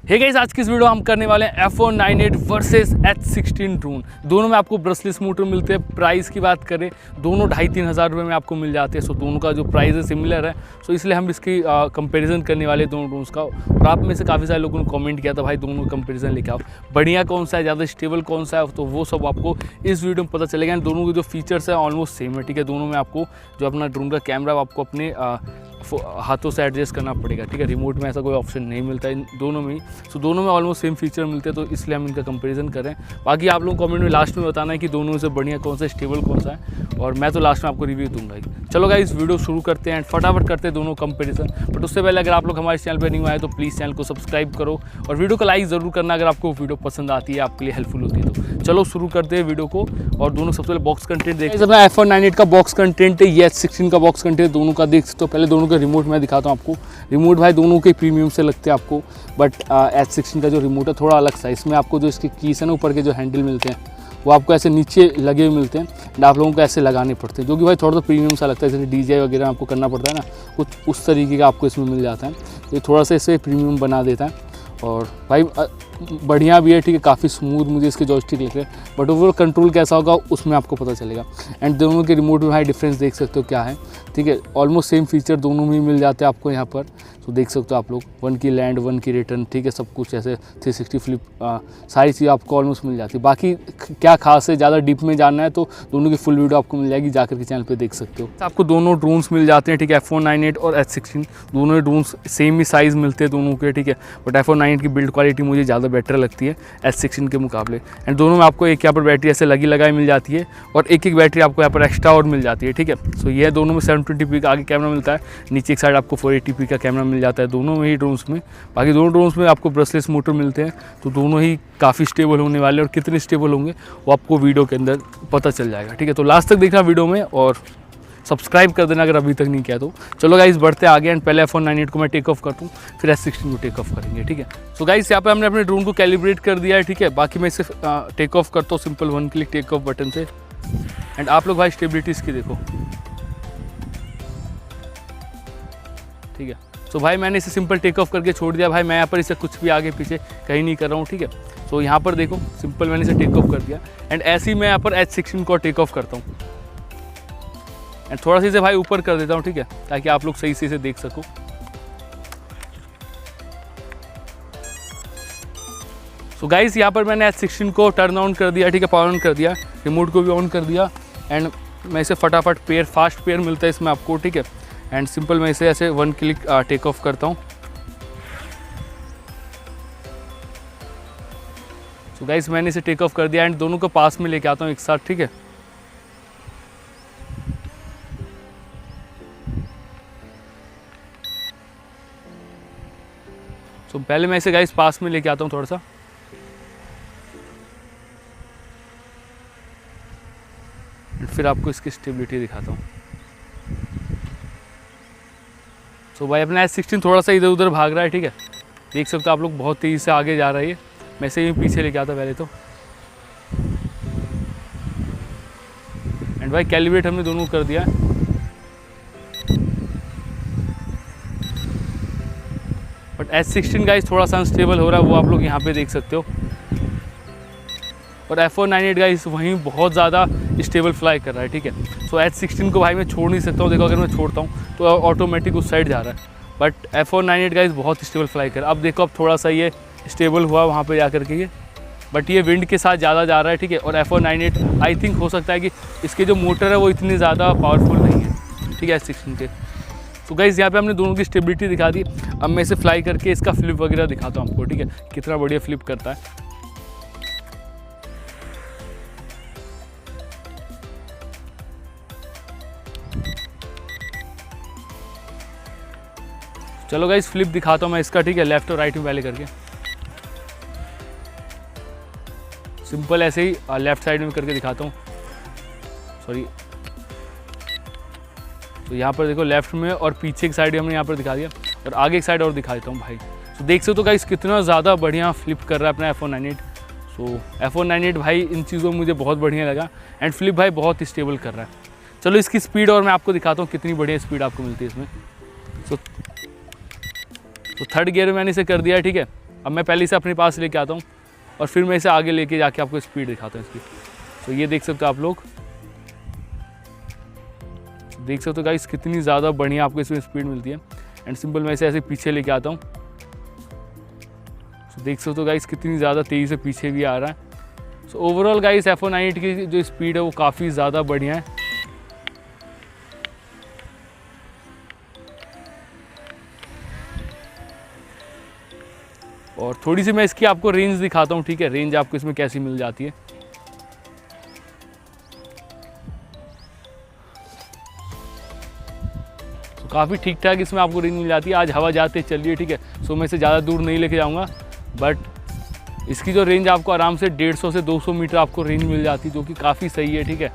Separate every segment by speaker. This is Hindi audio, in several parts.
Speaker 1: हे गाइस, आज की इस वीडियो हम करने वाले हैं F198 वर्सेस H16 ड्रोन। दोनों में आपको ब्रशलेस मोटर मिलते हैं। प्राइस की बात करें, दोनों 2,500-3 हज़ार रुपये में आपको मिल जाते हैं। सो दोनों का जो प्राइस है सिमिलर है, सो इसलिए हम इसकी कंपैरिजन करने वाले हैं दोनों ड्रोन्स का। और आप में से काफ़ी सारे लोगों ने कमेंट किया था भाई दोनों कंपैरिजन लेके आओ, बढ़िया कौन सा है, ज़्यादा स्टेबल कौन सा है, तो वो सब आपको इस वीडियो में पता चलेगा। दोनों के जो फीचर्स है ऑलमोस्ट सेम है, ठीक है। दोनों में आपको जो अपना ड्रोन का कैमरा आपको अपने हाथों से एडजस्ट करना पड़ेगा, ठीक है। रिमोट में ऐसा कोई ऑप्शन नहीं मिलता इन दोनों में ही। सो दोनों में ऑलमोस्ट सेम फीचर मिलते हैं, तो इसलिए हम इनका कंपैरिजन करें। बाकी आप लोग कमेंट में लास्ट में बताना है कि दोनों से बढ़िया कौन सा, स्टेबल कौन सा है, और मैं तो लास्ट में आपको रिव्यू दूंगा ही। चलो गाइस, वीडियो शुरू करते हैं एंड फटाफट करते हैं दोनों कंपैरिजन। बट उससे पहले अगर आप लोग हमारे चैनल पर नहीं आए तो प्लीज़ चैनल को सब्सक्राइब करो और वीडियो को लाइक ज़रूर करना अगर आपको वीडियो पसंद आती है, आपके लिए हेल्पफुल होती है। तो चलो शुरू करते हैं वीडियो को। और दोनों सबसे पहले बॉक्स कंटेंट देखते हैं। F198 का बॉक्स कंटेंट है, ये H16 का बॉक्स कंटेंट दोनों का देख सकते हो। पहले दोनों का रिमोट मैं दिखाता हूँ आपको। रिमोट भाई दोनों के प्रीमियम से लगते हैं आपको, बट H16 का जो रिमोट है थोड़ा अलग सा। इसमें आपको जो इसके कीस है ना, ऊपर के जो हैंडल मिलते हैं वो आपको ऐसे नीचे लगे हुए मिलते हैं एंड आप लोगों को ऐसे लगाने पड़ते हैं, जो कि भाई थोड़ा सा प्रीमियम सा लगता है। जैसे DJI वगैरह आपको करना पड़ता है ना, कुछ उस तरीके का आपको इसमें मिल जाता है। ये थोड़ा सा इसे प्रीमियम बना देता है और भाई बढ़िया भी है, ठीक है। काफ़ी स्मूथ मुझे इसके जॉयस्टिक लग रहे हैं, बट ओवरऑल कंट्रोल कैसा होगा उसमें आपको पता चलेगा। एंड दोनों के रिमोट में भाई डिफरेंस देख सकते हो क्या है, ठीक है। ऑलमोस्ट सेम फीचर दोनों में मिल जाते हैं आपको यहाँ पर। तो देख सकते हो आप लोग, 1 की लैंड 1 की रिटर्न, ठीक है। सब कुछ ऐसे 360 फ्लिप सारी चीज़ आपको ऑलमोस्ट मिल जाती है। बाकी क्या खास है, ज़्यादा डीप में जानना है तो दोनों की फुल वीडियो आपको मिल जाएगी, जाकर के चैनल पे देख सकते हो। आपको दोनों ड्रोन्स मिल जाते हैं, ठीक है। F198 और H16 दोनों ड्रोन्स सेम ही साइज़ मिलते हैं दोनों के, ठीक है। बट F198 की बिल्ड क्वालिटी मुझे ज़्यादा बेटर लगती है H16 के मुकाबले। एंड दोनों में आपको एक यहाँ पर बैटरी ऐसे लगी लगाई मिल जाती है और एक बैटरी आपको यहाँ पर एक्स्ट्रा और मिल जाती है, ठीक है। सो ये दोनों में 720p का आगे कैमरा मिलता है, नीचे एक साइड आपको 480p का कैमरा मिल जाता है दोनों में ही ड्रोन्स में। बाकी दोनों ड्रोन्स में आपको ब्रशलेस मोटर मिलते हैं, तो दोनों ही काफ़ी स्टेबल होने वाले, और कितने स्टेबल होंगे वो आपको वीडियो के अंदर पता चल जाएगा, ठीक है। तो लास्ट तक देखना वीडियो में और सब्सक्राइब कर देना अगर अभी तक नहीं किया तो। चलो गाइस, बढ़ते आगे एंड पहले F198 को मैं टेक ऑफ करता हूँ, फिर H16 को टेक ऑफ करेंगे, ठीक है। सो गाइस, यहाँ पे हमने अपने ड्रोन को कैलिब्रेट कर दिया है, ठीक है। बाकी मैं इसे टेक ऑफ करता हूँ simple 1 click take off button से। एंड आप लोग भाई स्टेबिलिटी इसकी देखो, ठीक है। सो भाई मैंने इसे सिंपल टेक ऑफ करके छोड़ दिया भाई। मैं यहाँ पर इसे कुछ भी आगे पीछे कहीं नहीं कर रहा हूँ, ठीक है। सो यहाँ पर देखो, सिंपल मैंने इसे टेक ऑफ कर दिया। एंड ऐसे ही मैं यहाँ पर H16 को टेक ऑफ करता हूँ एंड थोड़ा सा इसे भाई ऊपर कर देता हूँ, ठीक है, ताकि आप लोग सही से इसे देख सको। सो गाइस, यहाँ पर मैंने H16 को टर्न ऑन कर दिया, ठीक है, पावर ऑन कर दिया, रिमोट को भी ऑन कर दिया। एंड मैं इसे फटाफट फास्ट पेयर मिलता है इसमें आपको, ठीक है। एंड सिंपल मैं इसे ऐसे 1 क्लिक टेक ऑफ करता हूँ। सो गाइस, मैंने इसे टेक ऑफ कर दिया एंड दोनों को पास में लेके आता हूँ एक साथ, ठीक है। सो पहले मैं इसे गाइस पास में लेके आता हूँ थोड़ा सा, फिर आपको इसकी स्टेबिलिटी दिखाता हूँ। सो भाई अपना H16 थोड़ा सा इधर उधर भाग रहा है, ठीक है। देख सकते हो आप लोग, बहुत तेज़ी से आगे जा रहा है ये। मैं इसे पीछे लेके आता पहले तो। एंड भाई कैलिब्रेट हमने दोनों कर दिया है। बट H16 गाइस थोड़ा सा अनस्टेबल हो रहा है, वो आप लोग यहाँ पे देख सकते हो। और F198 गाइस वहीं बहुत ज़्यादा स्टेबल फ्लाई कर रहा है, ठीक है। सो H16 को भाई मैं छोड़ नहीं सकता हूँ। देखो, अगर मैं छोड़ता हूँ तो ऑटोमेटिक उस साइड जा रहा है, बट F198 गाइस बहुत स्टेबल फ्लाई कर रहा है। अब देखो, अब थोड़ा सा ये स्टेबल हुआ वहाँ पे जा करके ये, बट ये विंड के साथ ज़्यादा जा रहा है, ठीक है। और F198 आई थिंक हो सकता है कि इसके जो मोटर है वो इतनी ज़्यादा पावरफुल नहीं है, ठीक है, H16 के। तो गाइस, यहाँ पे हमने दोनों की स्टेबिलिटी दिखा दी। अब मैं इसे फ्लाई करके इसका फ्लिप वगैरह दिखाता हूँ आपको, ठीक है, कितना बढ़िया फ्लिप करता है। चलो गाइस, फ्लिप दिखाता हूँ मैं इसका, ठीक है, लेफ्ट और राइट में पहले करके। सिंपल ऐसे ही लेफ्ट साइड में करके दिखाता हूँ, सॉरी। तो यहाँ पर देखो, लेफ्ट में और पीछे की साइड हमने यहाँ पर दिखा दिया, और आगे की साइड और दिखा देता हूँ भाई। तो देख सकते हो गाइस कितना ज़्यादा बढ़िया फ्लिप कर रहा है अपना F198। सो F198 भाई इन चीज़ों में मुझे बहुत बढ़िया लगा एंड फ्लिप भाई बहुत स्टेबल कर रहा है। चलो इसकी स्पीड और मैं आपको दिखाता हूँ कितनी बढ़िया स्पीड आपको मिलती है इसमें। तो थर्ड गियर में मैंने इसे कर दिया है, ठीक है। अब मैं पहले इसे अपने पास लेके आता हूँ और फिर मैं इसे आगे लेके जाके आपको स्पीड दिखाता हूँ इसकी। तो ये देख सकते हो आप लोग, देख सकते हो गाइस कितनी ज़्यादा बढ़िया आपको इसमें स्पीड मिलती है। एंड सिंपल मैं इसे ऐसे पीछे लेके आता हूँ, तो देख सकते हो गाइस कितनी ज़्यादा तेज़ी से पीछे भी आ रहा है। सो ओवरऑल गाइस F1 980 की जो स्पीड है वो काफ़ी ज़्यादा बढ़िया है। और थोड़ी सी मैं इसकी आपको रेंज दिखाता हूँ, ठीक है, रेंज आपको इसमें कैसी मिल जाती है। तो काफ़ी ठीक ठाक इसमें आपको रेंज मिल जाती है। आज हवा जाते चलिए, ठीक है, सो मैं इसे ज़्यादा दूर नहीं लेके जाऊँगा, बट इसकी जो रेंज आपको आराम से 150 से 200 मीटर आपको रेंज मिल जाती है, जो कि काफ़ी सही है, ठीक है।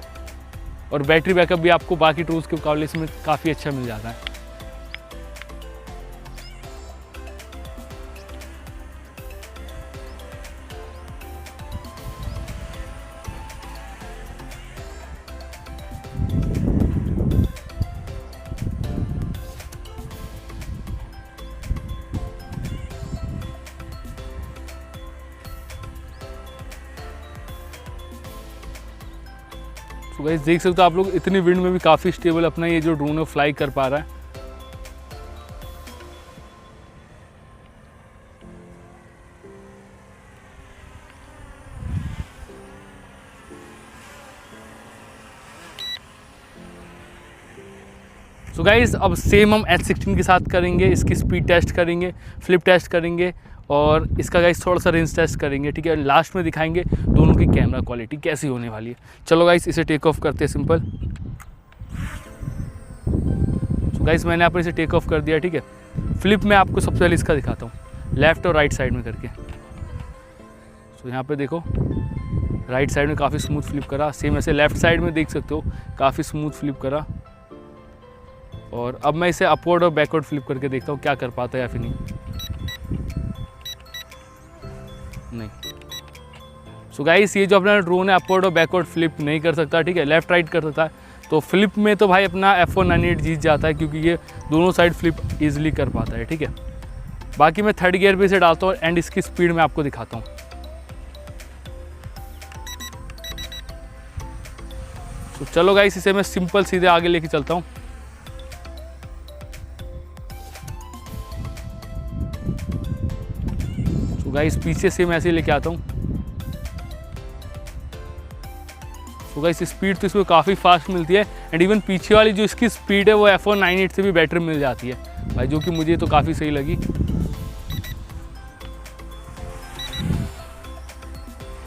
Speaker 1: और बैटरी बैकअप भी आपको बाकी टूल्स के मुकाबले इसमें काफ़ी अच्छा मिल जाता है। तो गाइस देख सकते हो आप लोग, इतनी विंड में भी काफ़ी स्टेबल अपना ये जो ड्रोन है फ्लाई कर पा रहा है। सो गाइस अब सेम हम H16 के साथ करेंगे, इसकी स्पीड टेस्ट करेंगे, फ्लिप टेस्ट करेंगे और इसका गाइस थोड़ा सा रेंज टेस्ट करेंगे, ठीक है। लास्ट में दिखाएंगे दोनों की कैमरा क्वालिटी कैसी होने वाली है। चलो गाइस इसे टेक ऑफ करते हैं सिंपल। सो गाइस मैंने यहाँ पर इसे टेक ऑफ कर दिया, ठीक है। फ्लिप में आपको सबसे पहले इसका दिखाता हूँ, लेफ़्ट और राइट साइड में करके। सो यहाँ पे देखो राइट साइड में काफ़ी स्मूथ फ्लिप करा, सेम ऐसे लेफ़्ट साइड में देख सकते हो काफ़ी स्मूथ फ्लिप करा। और अब मैं इसे अपवर्ड और बैकवर्ड फ्लिप करके देखता हूँ क्या कर पाता है या फिर नहीं। सो गाइस ये जो अपना ड्रोन है अपवर्ड और बैकवर्ड फ्लिप नहीं कर सकता, ठीक है, लेफ्ट राइट कर सकता है। तो फ्लिप में तो भाई अपना F1 980 जीत जाता है, क्योंकि ये दोनों साइड फ्लिप इजीली कर पाता है, ठीक है। बाकी मैं थर्ड गियर पे इसे डालता हूँ एंड इसकी स्पीड में आपको दिखाता हूँ। तो चलो गाइस इसे मैं सिंपल सीधे आगे लेके चलता हूँ। गाइस पीछे से मैं ऐसे ही लेके आता हूँ। तो गाइस स्पीड तो इसमें काफ़ी फास्ट मिलती है एंड इवन पीछे वाली जो इसकी स्पीड है वो F1 980 से भी बेटर मिल जाती है भाई, जो कि मुझे तो काफ़ी सही लगी।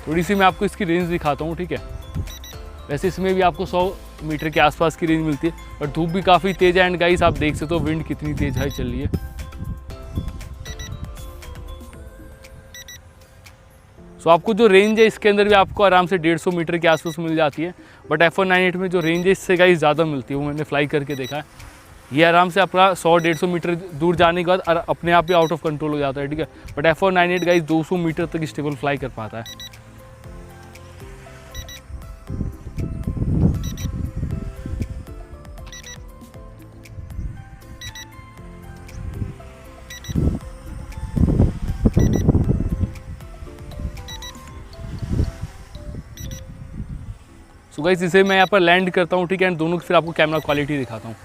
Speaker 1: थोड़ी सी मैं आपको इसकी रेंज दिखाता हूँ, ठीक है। वैसे इसमें भी आपको 100 मीटर के आसपास की रेंज मिलती है और धूप भी काफ़ी तेज़ है एंड गाइस आप देख सकते हो विंड कितनी तेज़ है चल रही है। तो आपको जो रेंज है इसके अंदर भी आपको आराम से 150 मीटर के आसपास मिल जाती है, बट F1 980 में जो रेंज है इससे गाइस ज़्यादा मिलती है, वो मैंने फ्लाई करके देखा है। ये आराम से अपना 100-150 मीटर दूर जाने के बाद अपने आप ही आउट ऑफ कंट्रोल हो जाता है, ठीक है। बट F1 980 गाइस 200 मीटर तक स्टेबल फ्लाई कर पाता है। सो गाइस इसे मैं यहाँ पर लैंड करता हूँ, ठीक है, एंड दोनों की फिर आपको कैमरा क्वालिटी दिखाता हूँ।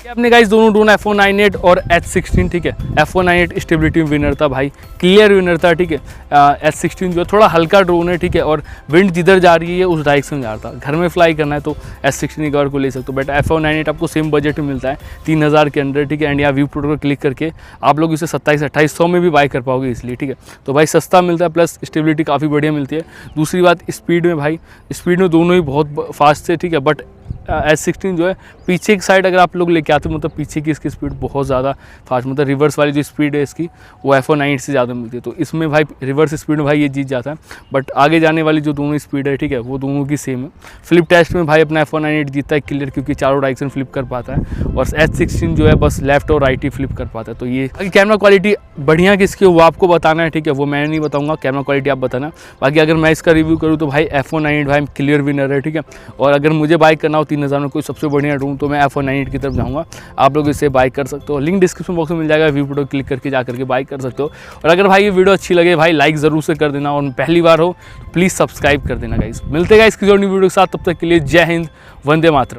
Speaker 1: अपने गाइस दोनों ड्रोन F198 और H16, ठीक है। F198 स्टेबिलिटी विनर था भाई, क्लियर विनर था, ठीक है। H16 जो है थोड़ा हल्का ड्रोन है, ठीक है, और विंड जिधर जा रही है उस डायरेक्शन में जा रहा था। घर में फ्लाई करना है तो H16 एक और को ले सकते हो, बट F198 आपको सेम बजट में मिलता है 3000 के अंदर, ठीक है। एंड यहाँ व्यू प्रोडक्ट पर क्लिक करके आप लोग इसे 2700-2800 में भी बाय कर पाओगे इसलिए, ठीक है। तो भाई सस्ता मिलता है, प्लस स्टेबिलिटी काफ़ी बढ़िया मिलती है। दूसरी बात स्पीड में, भाई स्पीड में दोनों ही बहुत फास्ट थे, ठीक है। बट H16 जो है पीछे की साइड अगर आप लोग लेके आते हो, मतलब पीछे की इसकी स्पीड बहुत ज़्यादा फास्ट, मतलब रिवर्स वाली जो स्पीड है इसकी वो F198 से ज़्यादा मिलती है। तो इसमें भाई रिवर्स स्पीड में भाई ये जीत जाता है, बट आगे जाने वाली जो दोनों स्पीड है, ठीक है, वो दोनों की सेम है। फ्लिप टेस्ट में भाई अपना F198 जीतता है क्लियर, क्योंकि चारों डायरेक्शन फ्लिप कर पाता है, और H16 जो है बस लेफ्ट और राइट ही फ्लिप कर पाता है। तो ये कैमरा क्वालिटी बढ़िया किसकी है वो आपको बताना है, ठीक है, वो मैं नहीं बताऊँगा, कैमरा क्वालिटी आप बताना। बाकी अगर मैं इसका रिव्यू करूँ तो भाई F198 भाई क्लियर विनर है, ठीक है। और अगर मुझे बाय करना हो 3000 में कोई सबसे बढ़िया ड्रोन तो मैं F198 की तरफ जाऊँगा। आप लोग इसे बाय कर सकते हो, लिंक डिस्क्रिप्शन बॉक्स में मिल जाएगा, व्यू फोटो क्लिक करके जा करके बाय कर सकते हो। और अगर भाई ये वीडियो अच्छी लगे भाई लाइक ज़रूर से कर देना, और पहली बार हो तो प्लीज़ सब्सक्राइब कर देना गाइस। मिलते हैं गाइस किसी और न्यू वीडियो के साथ, तब तक के लिए जय हिंद, वंदे मातरम।